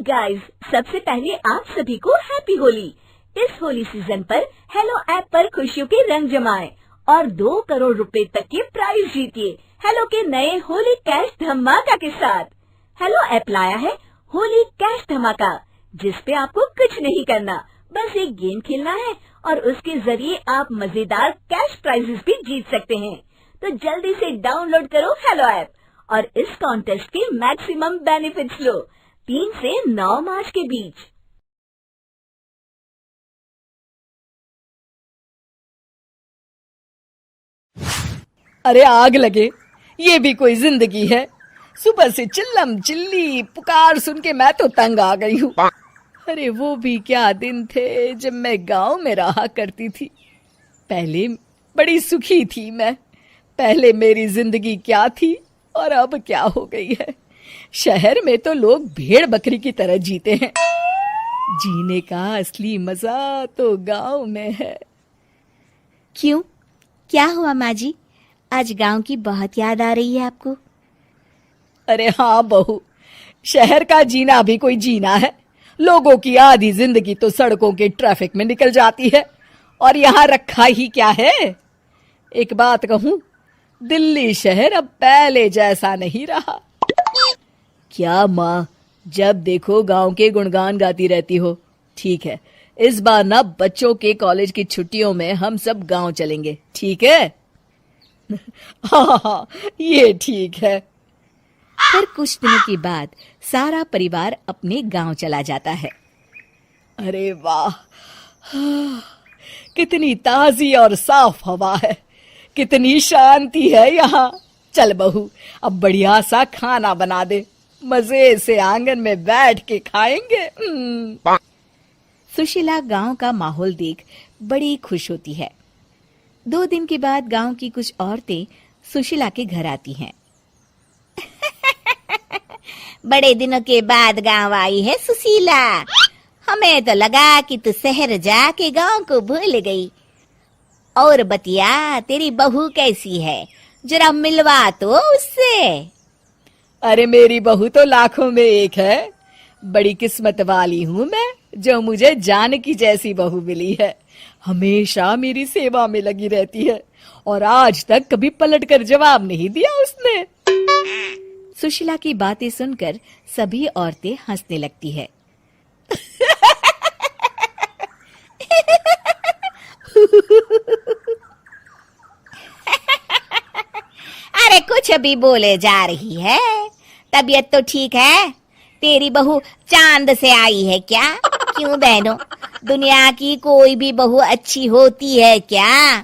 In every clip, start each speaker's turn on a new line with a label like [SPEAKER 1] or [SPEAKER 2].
[SPEAKER 1] Guys, सबसे पहले आप सभी को हैप्पी होली। इस होली सीजन पर हेलो ऐप पर खुशियों के रंग जमाएं और 2 करोड़ रुपए तक के प्राइज जीतिए हेलो के नए होली कैश धमाका के साथ। हेलो ऐप लाया है होली कैश धमाका, जिस पे आपको कुछ नहीं करना, बस एक गेम खेलना है और उसके जरिए आप मजेदार कैश प्राइजेस भी जीत सकते हैं। तो जल्दी से डाउनलोड करो हेलो ऐप और इस कॉन्टेस्ट के मैक्सिमम बेनिफिट्स लो 3 से 9 मार्च के बीच।
[SPEAKER 2] अरे आग लगे, ये भी कोई जिंदगी है। सुबह से चिल्लम चिल्ली पुकार सुन के मैं तो तंग आ गई हूँ। अरे वो भी क्या दिन थे जब मैं गांव में रहा करती थी। पहले बड़ी सुखी थी मैं। पहले मेरी जिंदगी क्या थी और अब क्या हो गई है। शहर में तो लोग भेड़ बकरी की तरह जीते हैं। जीने का असली मजा तो गांव में है।
[SPEAKER 3] क्यों, क्या हुआ माँ जी? आज गांव की बहुत याद आ रही है आपको?
[SPEAKER 2] अरे हाँ बहू, शहर का जीना भी कोई जीना है। लोगों की आधी जिंदगी तो सड़कों के ट्रैफिक में निकल जाती है और यहाँ रखा ही क्या है। एक बात कहूँ, दिल्ली शहर अब पहले जैसा नहीं रहा। क्या माँ, जब देखो गांव के गुणगान गाती रहती हो। ठीक है, इस बार ना बच्चों के कॉलेज की छुट्टियों में हम सब गांव चलेंगे, ठीक है? हाँ, ये ठीक है।
[SPEAKER 3] फिर कुछ दिनों के बाद सारा परिवार अपने गांव चला जाता है।
[SPEAKER 2] अरे वाह, कितनी ताजी और साफ हवा है, कितनी शांति है यहाँ। चल बहू, अब बढ़िया सा खाना बना दे, मजे से आंगन में बैठ के खाएंगे।
[SPEAKER 3] सुशीला गांव का माहौल देख बड़ी खुश होती है। 2 दिन के बाद गांव की कुछ औरतें सुशीला के घर आती हैं। बड़े दिनों के बाद गांव आई है सुशीला। हमें तो लगा कि तू शहर जाके गांव को भूल गई। और बतिया, तेरी बहू कैसी है? जरा मिलवा तो उससे।
[SPEAKER 2] अरे मेरी बहू तो लाखों में एक है। बड़ी किस्मत वाली हूँ मैं जो मुझे जानकी जैसी बहू मिली है। हमेशा मेरी सेवा में लगी रहती है और आज तक कभी पलटकर जवाब नहीं दिया उसने।
[SPEAKER 3] सुशीला की बातें सुनकर सभी औरतें हंसने लगती है। अरे कुछ भी बोले जा रही है। तबीयत तो ठीक है? तेरी बहू चांद से आई है क्या? क्यों बहनों, दुनिया की कोई भी बहू अच्छी होती है क्या?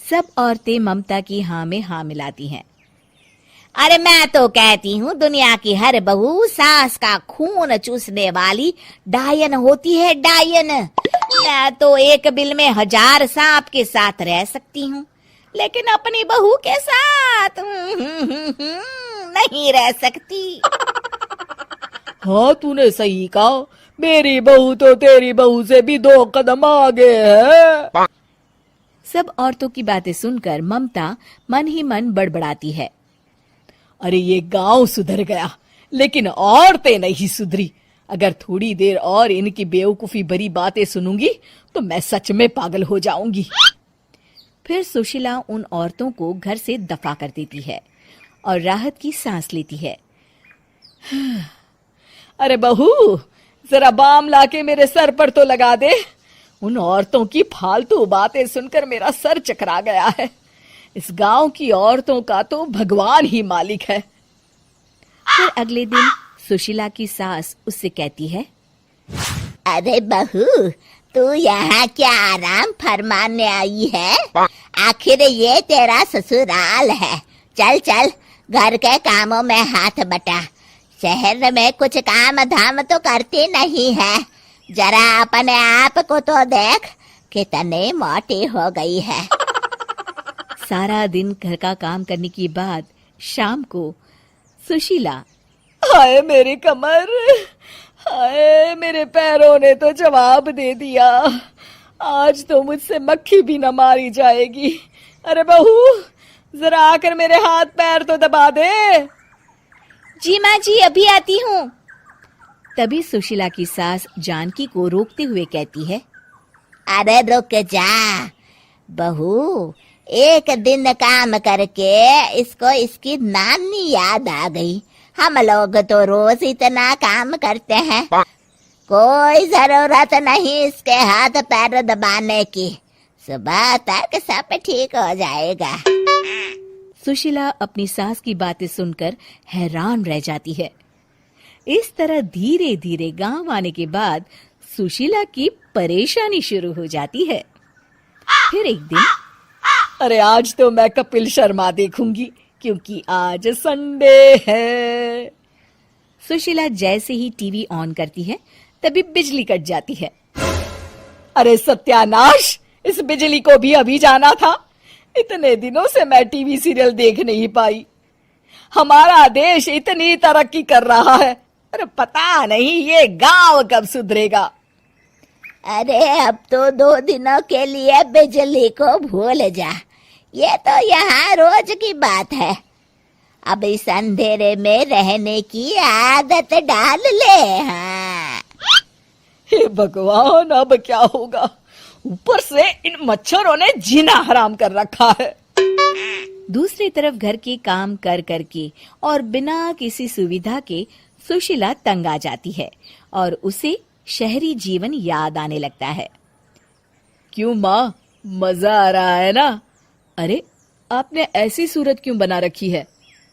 [SPEAKER 3] सब औरतें ममता की हाँ में हाँ मिलाती हैं। अरे मैं तो कहती हूँ दुनिया की हर बहू सास का खून चूसने वाली डायन होती है, डायन। मैं तो एक बिल में 1000 सांप के साथ रह सकती हूँ, लेकिन अपनी बहू के साथ नहीं रह सकती।
[SPEAKER 2] हाँ, तूने सही कहा। मेरी बहू तो तेरी बहू से भी 2 कदम आगे है।
[SPEAKER 3] सब औरतों की बातें सुनकर ममता मन ही मन बड़बड़ाती है।
[SPEAKER 2] अरे ये गांव सुधर गया, लेकिन औरतें नहीं सुधरी। अगर थोड़ी देर और इनकी बेवकूफी भरी बातें सुनूंगी तो मैं सच में पागल हो जाऊंगी।
[SPEAKER 3] फिर सुशीला उन औरतों को घर से दफा कर देती है और राहत की सांस लेती है।
[SPEAKER 2] अरे बहू, जरा बाम लाके मेरे सर पर तो लगा दे। उन औरतों की फालतू बातें सुनकर मेरा सर चकरा गया है। इस गांव की औरतों का तो भगवान ही मालिक है।
[SPEAKER 3] फिर अगले दिन सुशीला की सास उससे कहती है, अरे बहू, तू यहाँ क्या आराम फरमाने आई है? आखिर ये तेरा ससुराल है। चल चल, घर के कामों में हाथ बटा। शहर में कुछ काम धाम तो करती नहीं है। जरा अपने आप को तो देख, कितनी मोटी हो गई है। सारा दिन घर का काम करने के बाद शाम को सुशीला,
[SPEAKER 2] हाय मेरी कमर, हाय मेरे पैरों ने तो जवाब दे दिया। आज तो मुझसे मक्खी भी न मारी जाएगी। अरे बहू, जरा आकर मेरे हाथ पैर तो दबा दे।
[SPEAKER 3] जी माँ जी, अभी आती हूँ। तभी सुशीला की सास जानकी को रोकते हुए कहती है, अरे रुक जा बहू, एक दिन काम करके इसको इसकी नानी याद आ गई। हम लोग तो रोज इतना काम करते हैं, कोई जरूरत नहीं इसके हाथ पैर दबाने की, सुबह तक सब ठीक हो जाएगा। सुशीला अपनी सास की बातें सुनकर हैरान रह जाती है। इस तरह धीरे धीरे गांव आने के बाद सुशीला की परेशानी शुरू हो जाती है। फिर एक दिन,
[SPEAKER 2] अरे आज तो मैं कपिल शर्मा देखूंगी क्योंकि आज संडे है।
[SPEAKER 3] सुशीला जैसे ही टीवी ऑन करती है तभी बिजली कट जाती है।
[SPEAKER 2] अरे सत्यानाश, इस बिजली को भी अभी जाना था। इतने दिनों से मैं टीवी सीरियल देख नहीं पाई। हमारा देश इतनी तरक्की कर रहा है, अरे पता नहीं ये गांव कब सुधरेगा।
[SPEAKER 3] अरे अब तो 2 दिनों के लिए बिजली को भूल जा, ये तो यहाँ रोज की बात है। अब इस अंधेरे में रहने की आदत डाल ले। हाँ।
[SPEAKER 2] हे भगवान, अब क्या होगा? ऊपर से इन मच्छरों ने जीना हराम कर रखा है।
[SPEAKER 3] दूसरी तरफ घर के काम कर करके और बिना किसी सुविधा के सुशीला तंग आ जाती है और उसे शहरी जीवन याद आने लगता है।
[SPEAKER 2] क्यों माँ, मजा आ रहा है ना? अरे आपने ऐसी सूरत क्यों बना रखी है?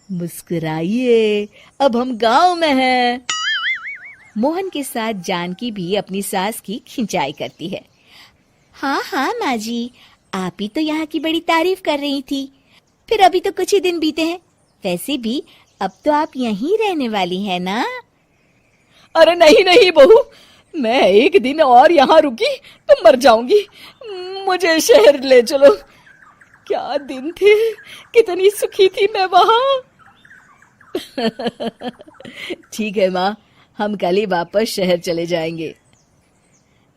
[SPEAKER 2] मुस्कुराइए, अब हम गांव में हैं।
[SPEAKER 3] मोहन के साथ जानकी भी अपनी सास की खिंचाई करती है। हाँ हाँ माँ जी, आप ही तो यहाँ की बड़ी तारीफ कर रही थी। फिर अभी तो कुछ ही दिन बीते हैं, वैसे भी अब तो आप यहीं रहने वाली हैं ना?
[SPEAKER 2] अरे नहीं नहीं बहू, मैं एक दिन और यहाँ रुकी तो मर जाऊंगी। मुझे शहर ले चलो। क्या दिन थे, कितनी सुखी थी मैं वहाँ।
[SPEAKER 3] ठीक है माँ, हम कल ही वापस शहर चले जाएंगे।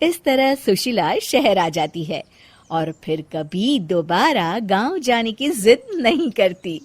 [SPEAKER 3] इस तरह सुशीला शहर आ जाती है और फिर कभी दोबारा गांव जाने की जिद नहीं करती।